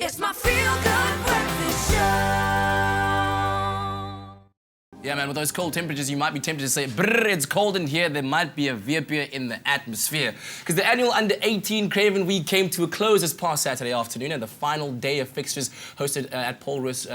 It's my feel-good breakfast show. Yeah, man, with those cold temperatures, you might be tempted to say, brrr, it's cold in here, there might be a veer in the atmosphere. Because the annual Under-18 Craven Week came to a close this past Saturday afternoon, and the final day of fixtures hosted at Paul Roos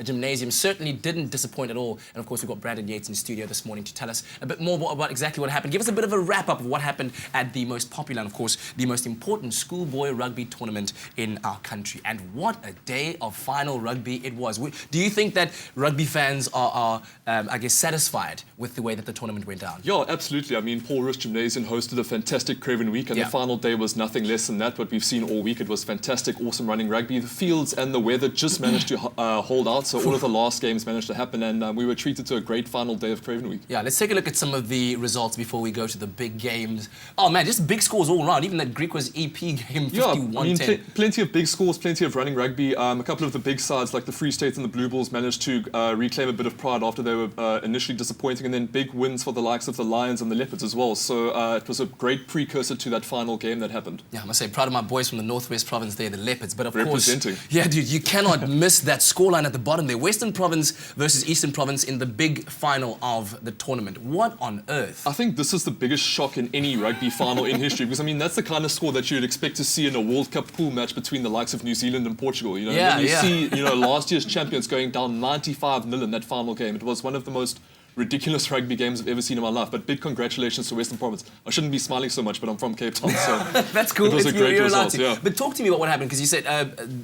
Gymnasium certainly didn't disappoint at all. And of course, we've got Brandon Yates in the studio this morning to tell us a bit more about exactly what happened. Give us a bit of a wrap-up of what happened at the most popular and, of course, the most important schoolboy rugby tournament in our country. And what a day of final rugby it was. Do you think that rugby fans are I guess, satisfied with the way that the tournament went down? Yeah, absolutely. I mean, Paul Roos Gymnasium hosted a fantastic Craven Week, and the final day was nothing less than that, what we've seen all week. It was fantastic, awesome running rugby. The fields and the weather just managed to hold out, so all of the last games managed to happen, and we were treated to a great final day of Craven Week. Yeah, let's take a look at some of the results before we go to the big games. Oh, man, just big scores all around. Even that Greek was EP game, 51-10. Yeah, I mean, plenty of big scores, plenty of running rugby. A couple of the big sides, like the Free State and the Blue Bulls, managed to reclaim a bit of pride after they were initially disappointing, and then big wins for the likes of the Lions and the Leopards as well. So it was a great precursor to that final game that happened. Yeah, I must say, proud of my boys from the Northwest Province there, the Leopards. But of representing. Course, yeah, dude, you cannot miss that scoreline at the bottom there. Western Province versus Eastern Province in the big final of the tournament. What on earth? I think this is the biggest shock in any rugby final in history, because I mean that's the kind of score that you'd expect to see in a World Cup pool match between the likes of New Zealand and Portugal. You know, when you see last year's champions going down 95-0 in that final game. It was one of the most ridiculous rugby games I've ever seen in my life, but big congratulations to Western Province. I shouldn't be smiling so much, but I'm from Cape Town, so that's cool. It was a great result, yeah. But talk to me about what happened, because you said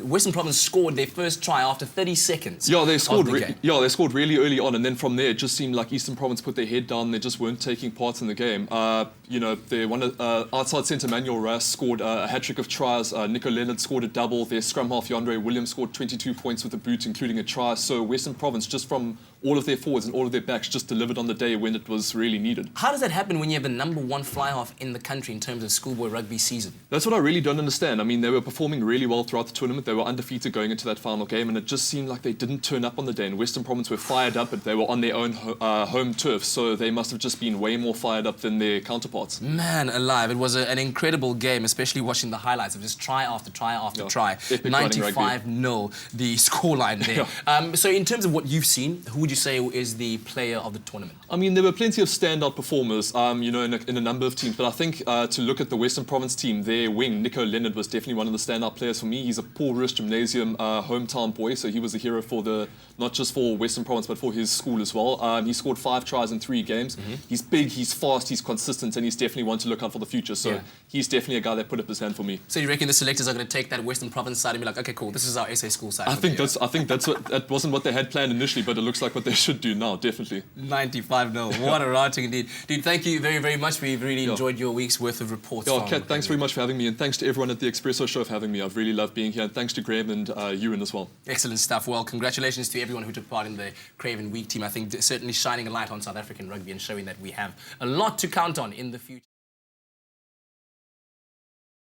Western Province scored their first try after 30 seconds. Yeah, they scored. They scored really early on, and then from there it just seemed like Eastern Province put their head down. They just weren't taking part in the game. Their outside centre Manuel Ras scored a hat trick of tries. Nico Leonard scored a double. Their scrum half Yandre Williams scored 22 points with a boot, including a try. So Western Province, just from all of their forwards and all of their backs, just delivered on the day when it was really needed. How does that happen when you have the #1 fly half in the country in terms of schoolboy rugby season? That's what I really don't understand. I mean, they were performing really well throughout the tournament. They were undefeated going into that final game, and it just seemed like they didn't turn up on the day. And Western Province were fired up, but they were on their own home turf, so they must have just been way more fired up than their counterparts. Man alive, it was an incredible game, especially watching the highlights of just try after try after try. 95-0, the scoreline there. Yeah. So in terms of what you've seen, who would you say is the player of the tournament? I mean, there were plenty of standout performers, in a number of teams. But I think to look at the Western Province team, their wing, Nico Leonard, was definitely one of the standout players for me. He's a Paul Roos Gymnasium hometown boy, so he was a hero for not just for Western Province, but for his school as well. He scored 5 tries in 3 games. He's big, he's fast, he's consistent, and he's definitely one to look out for the future. So he's definitely a guy that put up his hand for me. So you reckon the selectors are going to take that Western Province side and be like, okay, cool, this is our SA school side? I think that wasn't what they had planned initially, but it looks like what they should do now, definitely. 95-0. What a routing indeed. Dude, thank you very, very much. We've really enjoyed your week's worth of reports. Kat, thanks very much for having me, and thanks to everyone at the Expresso show for having me. I've really loved being here, and thanks to Graham and Ewan as well. Excellent stuff. Well, congratulations to everyone who took part in the Craven Week team. I think certainly shining a light on South African rugby and showing that we have a lot to count on in the future.